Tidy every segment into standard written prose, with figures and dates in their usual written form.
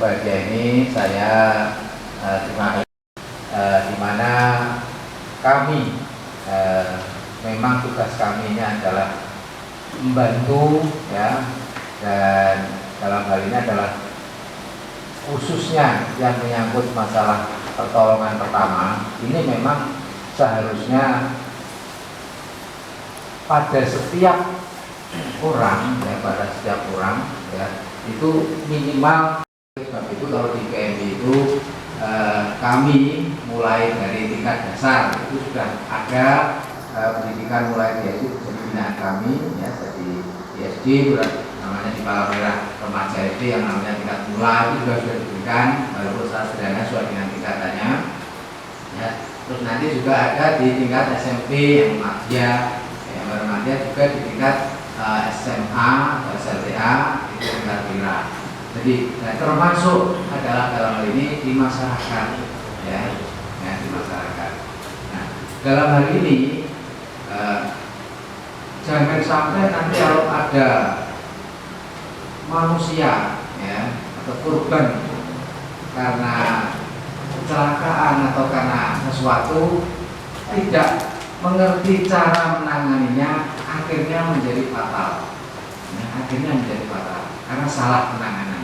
berbahagia ini saya terima kasih di mana kami memang tugas kami ini adalah membantu ya, dan dalam hal ini adalah khususnya yang menyangkut masalah pertolongan pertama. Ini memang seharusnya pada setiap orang ya, itu minimal. Sebab itu kalau di PMI itu kami mulai dari tingkat dasar itu sudah ada pendidikan mulai dari binaan kami ya, jadi di SD namanya di Palang Merah Remaja SD yang namanya tingkat mula itu sudah diberikan walaupun secara sederhana sesuai dengan tingkatannya ya. Terus nanti juga ada di tingkat SMP yang remaja juga di tingkat SMA atau SLTA itu tingkat wira. Jadi termasuk adalah dalam hal ini di masyarakat ya di masyarakat. Nah, dalam hal ini jangan sampai nanti kalau ada manusia ya atau korban karena kecelakaan atau karena sesuatu tidak mengerti cara menanganinya, akhirnya menjadi fatal karena salah penanganan.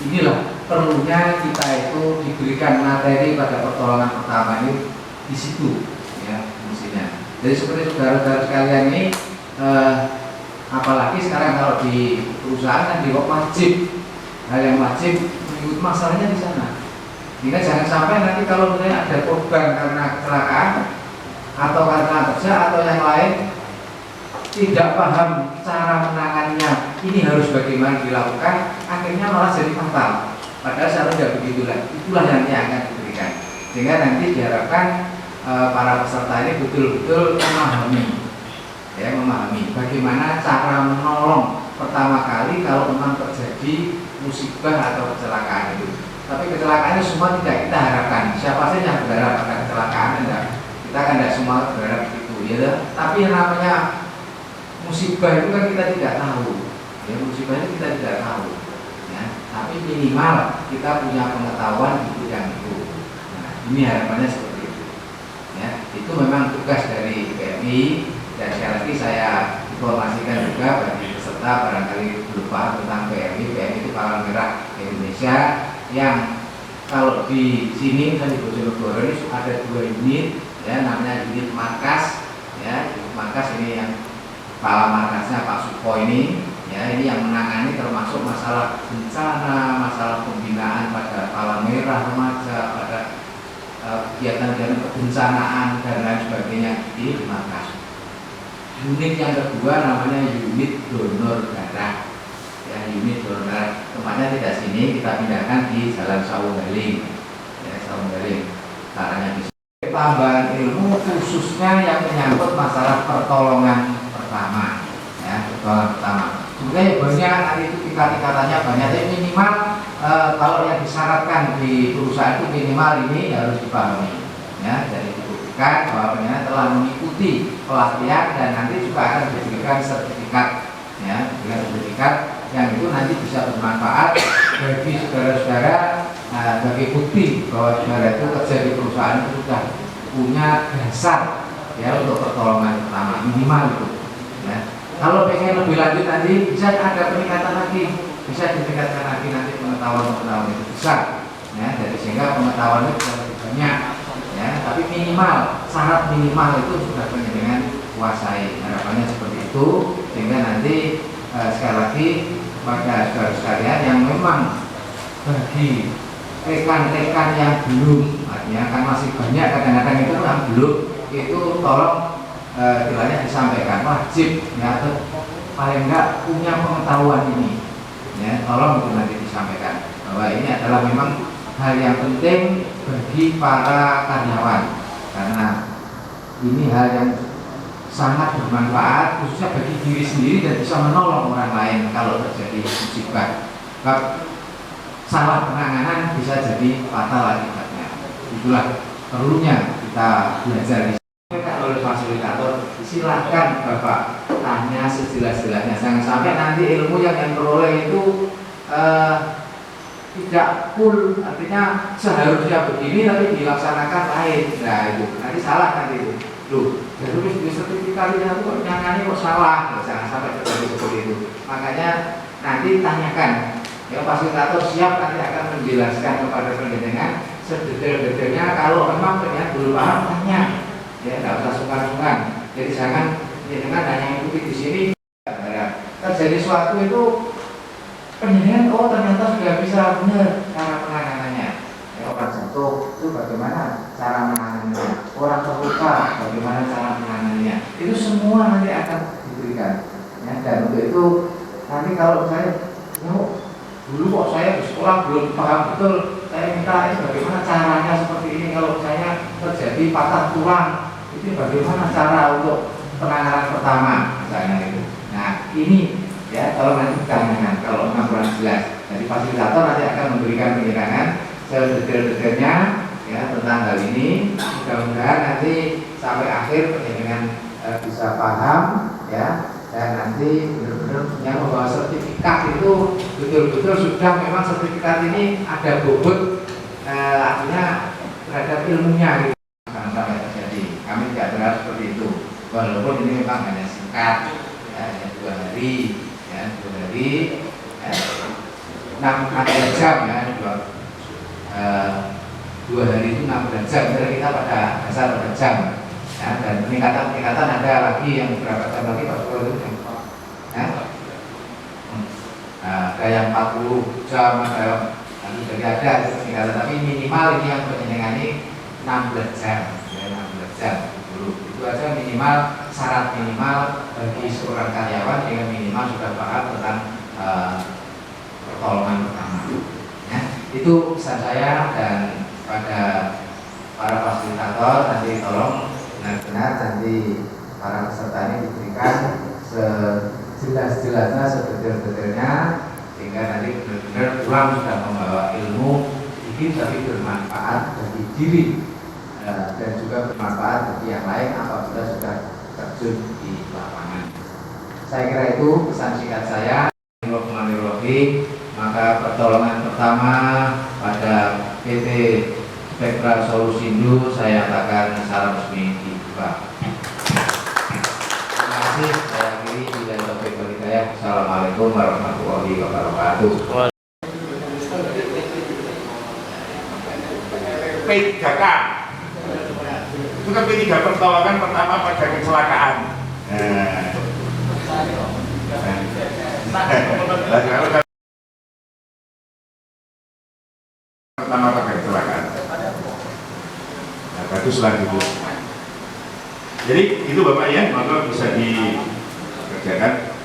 Inilah perlunya kita itu diberikan materi pada pertolongan pertama ini di situ ya mestinya. Jadi seperti saudara-saudara sekalian ini apalagi sekarang kalau di perusahaan kan wajib, hal yang wajib mengikuti masalahnya di sana. Sehingga jangan sampai nanti kalau misalnya ada korban karena kecelakaan atau karena kerja atau yang lain tidak paham cara menanganinya, ini harus bagaimana dilakukan, akhirnya malah jadi fatal. Padahal seharusnya begitulah, itulah nanti yang akan diberikan. Sehingga nanti diharapkan para peserta ini betul-betul memahami bagaimana cara menolong pertama kali kalau memang terjadi musibah atau kecelakaan itu. Tapi kecelakaan itu semua tidak kita harapkan. Siapa saja yang berharap pada kecelakaan, enggak. Kita kan tidak semua berharap itu, ya. Tapi yang namanya musibah itu kan kita tidak tahu. Ya, musibah itu kita tidak tahu. Ya. Tapi minimal kita punya pengetahuan di bidang itu. Nah, ini harapannya seperti itu. Ya, itu memang tugas dari PMI. Dan sekali lagi saya informasikan juga bagi peserta barangkali lupa tentang PMI. PMI itu Palang Merah Indonesia yang kalau di sini kan di Bojonegoro ini ada 2 unit ya, namanya unit markas ya. Unit markas ini yang kepala markasnya Pak Suko ini ya, ini yang menangani termasuk masalah bencana, masalah pembinaan pada Palang Merah Remaja, pada kegiatan-kegiatan kebencanaan dan lain sebagainya di markas. Unit yang kedua namanya unit donor darah ya, unit donor darah tempatnya tidak sini, kita pindahkan di Jalan Sawunggaling ya, Sawunggaling caranya bisa. Tambahan ilmu khususnya yang menyangkut masalah pertolongan pertama ya, pertolongan pertama. Sebenarnya banyak nanti itu tingkatannya banyak, tapi minimal kalau yang disyaratkan di perusahaan itu minimal ini harus dipahami ya. Jadi dibuktikan bahwa penyelenggara telah mengikuti pelatihan dan nanti juga akan diberikan sertifikat ya, dengan sertifikat yang itu nanti bisa bermanfaat bagi saudara-saudara sebagai bukti bahwa saudara itu kerja di perusahaan itu sudah punya dasar ya untuk pertolongan pertama minimal itu ya. Kalau pengen lebih lanjut nanti bisa ada peningkatan lagi, bisa ditingkatkan lagi nanti pengetahuan itu besar ya, jadi sehingga pengetahuannya bisa lebih banyak ya. Tapi minimal, syarat minimal itu sudah dengan kuasai, harapannya seperti itu. Sehingga nanti sekali lagi pada saudara sekalian yang memang bagi rekan-rekan yang belum, artinya kan masih banyak kadang-kadang itu yang belum, itu tolong istilahnya disampaikan wajib ya, atau paling enggak punya pengetahuan ini ya, tolong itu nanti disampaikan bahwa ini adalah memang hal yang penting bagi para karyawan, karena ini hal yang sangat bermanfaat khususnya bagi diri sendiri dan bisa menolong orang lain kalau terjadi musibah. Salah penanganan bisa jadi fatal akibatnya. Itulah perlunya kita belajar di sini. Oleh fasilitator, silahkan Bapak tanya sejelas-jelasnya, jangan sampai nanti ilmu yang diperoleh itu tidak full, artinya seharusnya begini tapi dilaksanakan lain. Nah itu nanti salah nanti itu. Loh, jadi di sertifikatnya itu kok nyangkanya kok salah, nah, jangan sampai terjadi seperti itu. Makanya nanti tanyakan, ya fasilitator siap nanti akan menjelaskan kepada pendengar sedetail-detailnya. Kalau memang pendengar belum paham tanya, ya nggak usah sungkan-sungkan. Jadi jangan pendengar hanya ikuti di sini. Terjadi sesuatu itu pendengar, oh ternyata sudah bisa benar cara penanganannya. Ya, orang jatuh itu bagaimana cara menangannya, orang terluka bagaimana cara menangannya, itu semua nanti akan diberikan. Ya, dan untuk itu nanti kalau saya dulu kok saya di sekolah belum paham betul, saya minta ini bagaimana caranya seperti ini, kalau saya terjadi patah tulang itu bagaimana cara untuk penanganan pertama misalnya itu. Nah ini ya kalau nanti ditanyakan kalau memang kurang jelas, jadi fasilitator nanti akan memberikan penjelasan sedetail-detailnya ya tentang hal ini. Mudah-mudahan nanti sampai akhir pendengar bisa paham ya, dan nanti benar-benar yang membawa sertifikat itu betul-betul sudah memang sertifikat ini ada bobot artinya terhadap ilmunya gitu. Jangan sampai terjadi, kami tidak berharap seperti itu, walaupun ini memang hanya singkat ya, hanya 2 hari ya, 2 hari ya, 6 jam ya, 2 hari itu 16 jam, jadi kita pada dasar pada jam ya, dan peningkatan ada lagi yang berapa jam lagi Pak Suko itu ya? Ada yang 40 jam, ada yang nanti jadi ada peningkatan, tapi minimal ini yang penjenengan ini 16 jam ya, 16 jam dulu itu aja minimal, syarat minimal bagi seorang karyawan yang minimal sudah paham tentang pertolongan pertama ya. Itu pesan saya, dan pada para fasilitator nanti tolong benar-benar nanti para peserta ini diberikan sejelas-jelasnya, sedetail-detailnya, sehingga nanti benar-benar pulang sudah membawa ilmu sedikit tapi bermanfaat bagi diri dan juga bermanfaat bagi yang lain apabila sudah terjun di lapangan. Saya kira itu pesan singkat saya. Bismillahirrahmanirrahim. Maka pertolongan pertama pada PT Spektra Solusindo saya katakan secara resmi dibuka. Terima kasih. Saya akhiri bila topik bagi saya. Assalamualaikum warahmatullahi wabarakatuh. P3K itu kan P3 pertolongan pertama pada kecelakaan. Pertama pada kecelakaan. Nah, bagus lagi Bu. Jadi itu Bapak ya, maka bisa dikerjakan.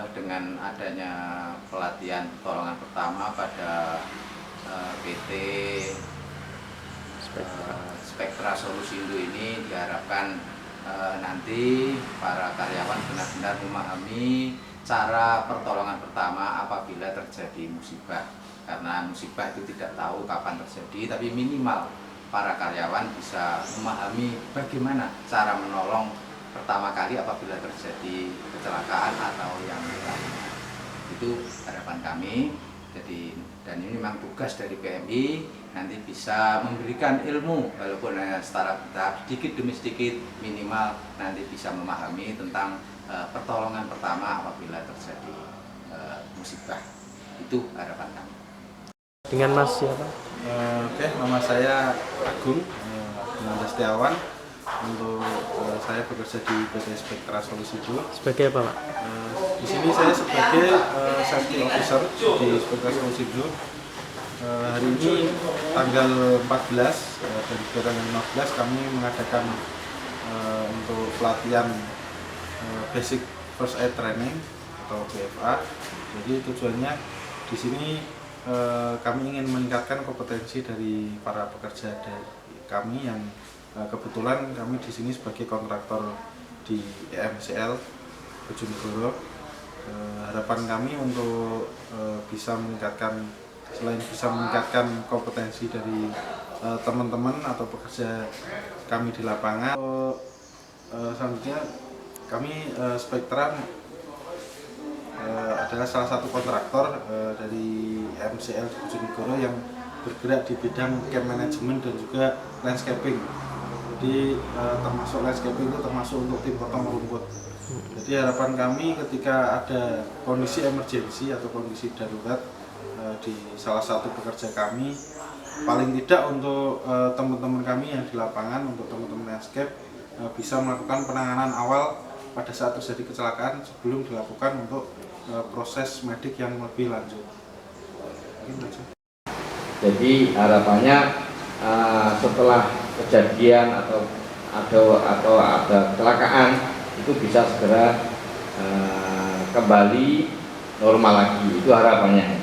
Dengan adanya pelatihan pertolongan pertama pada PT Spektra Solusindo ini diharapkan nanti para karyawan benar-benar memahami cara pertolongan pertama apabila terjadi musibah, karena musibah itu tidak tahu kapan terjadi, tapi minimal para karyawan bisa memahami bagaimana cara menolong pertama kali apabila terjadi kecelakaan atau yang lainnya. Itu harapan kami. Jadi, dan ini memang tugas dari PMI, nanti bisa memberikan ilmu walaupun hanya secara bertahap, sedikit demi sedikit, minimal nanti bisa memahami tentang pertolongan pertama apabila terjadi musibah. Itu harapan kami. Dengan Mas siapa? Oke, nama saya Agung Nanda Setiawan. Untuk saya bekerja di PT Spektra Solusi Bro. Sebagai apa, Pak? Di sini saya sebagai safety officer di Spektra Solusi Bro. Hari ini tanggal 14 dan juga tanggal 15 kami mengadakan untuk pelatihan Basic First Aid Training atau BFA. Jadi tujuannya di sini kami ingin meningkatkan kompetensi dari para pekerja dari kami yang kebetulan kami di sini sebagai kontraktor di EMCL Bojonegoro. Harapan kami untuk bisa meningkatkan, selain bisa meningkatkan kompetensi dari teman-teman atau pekerja kami di lapangan, selanjutnya kami Spektra adalah salah satu kontraktor dari MCL Bojonegoro yang bergerak di bidang camp management dan juga landscaping. Jadi termasuk landscaping itu termasuk untuk tim potong rumput. Jadi harapan kami ketika ada kondisi emergensi atau kondisi darurat di salah satu pekerja kami, paling tidak untuk teman-teman kami yang di lapangan, untuk teman-teman landscape bisa melakukan penanganan awal pada saat terjadi kecelakaan sebelum dilakukan untuk proses medik yang lebih lanjut. Jadi harapannya setelah kejadian atau ada kecelakaan itu bisa segera kembali normal lagi, itu harapannya.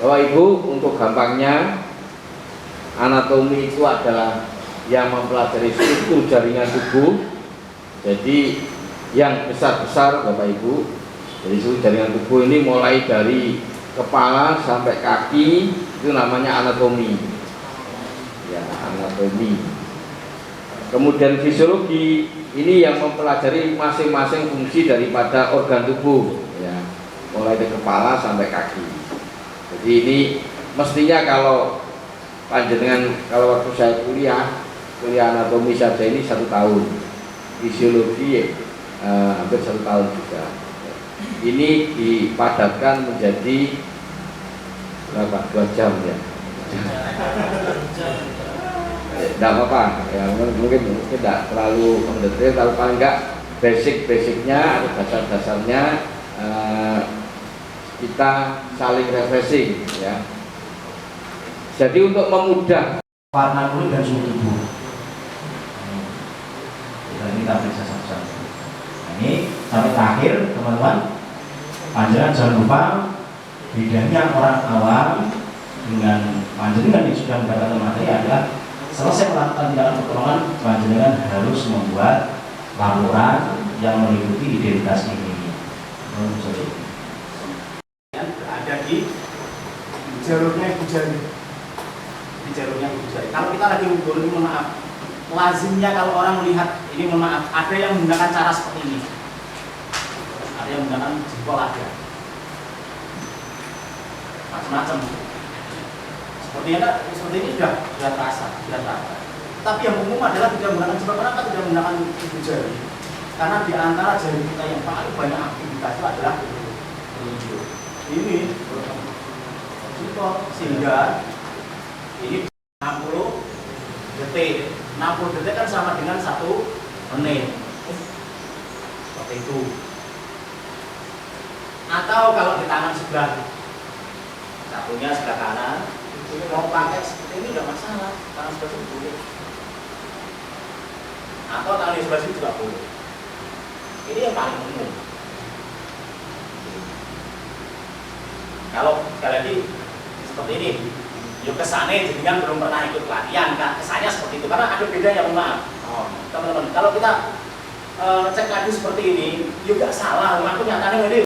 Bapak Ibu, untuk gampangnya anatomi itu adalah yang mempelajari struktur jaringan tubuh. Jadi yang besar-besar Bapak Ibu, jadi struktur jaringan tubuh ini mulai dari kepala sampai kaki itu namanya anatomi. Ya, anatomi. Kemudian fisiologi ini yang mempelajari masing-masing fungsi daripada organ tubuh, ya, mulai dari kepala sampai kaki. Jadi ini mestinya kalau panjenengan, kalau waktu saya kuliah anatomi saja ini 1 tahun, fisiologi hampir 1 tahun juga. Ini dipadatkan menjadi berapa? 2 jam ya. Tidak apa-apa, ya, mungkin tidak terlalu mendetail, kalau paling enggak basic-basicnya atau dasar-dasarnya kita saling refreshing, ya. Jadi untuk memudah warna kulit dan suhu tubuh. Ini kita periksa satu-satu. Nah, ini sampai terakhir teman-teman, panjenengan jangan lupa bedanya orang awam dengan panjenengan yang sudah mendapatkan materi adalah selesai melakukan tindakan pertolongan, panjenengan harus membuat laporan yang meliputi identitas ini. Ada di jalurnya Ibu Jari. Di jalurnya Ibu Jari. Kalau kita lagi ukur ini, mohon maaf, lazimnya kalau orang melihat ini, mohon maaf, ada yang menggunakan cara seperti ini. Ada yang menggunakan jempol, ada macam-macam. Seperti ini sudah terasa. Tapi yang umum adalah tidak menggunakan jempol. Kenapa tidak menggunakan Ibu Jari? Karena di antara jari kita yang paling banyak aktivitas itu adalah telunjuk. Ini jempol, sehingga ini 60 detik. 60 detik kan sama dengan 1 menit. Seperti itu. Atau kalau di tangan sebelah satunya sebelah kanan, ini mau pakai seperti ini tidak masalah, tangan sebelah sini boleh. Atau tangan sebelah sini juga boleh. Ini yang paling umum. Kalau sekali lagi seperti ini, yuk kesannya jenengan belum pernah ikut pelatihan, kan? Kesannya seperti itu, karena ada bedanya, mohon maaf. Teman-teman, kalau kita cek lagi seperti ini, yuk gak salah, aku nyatanya ini.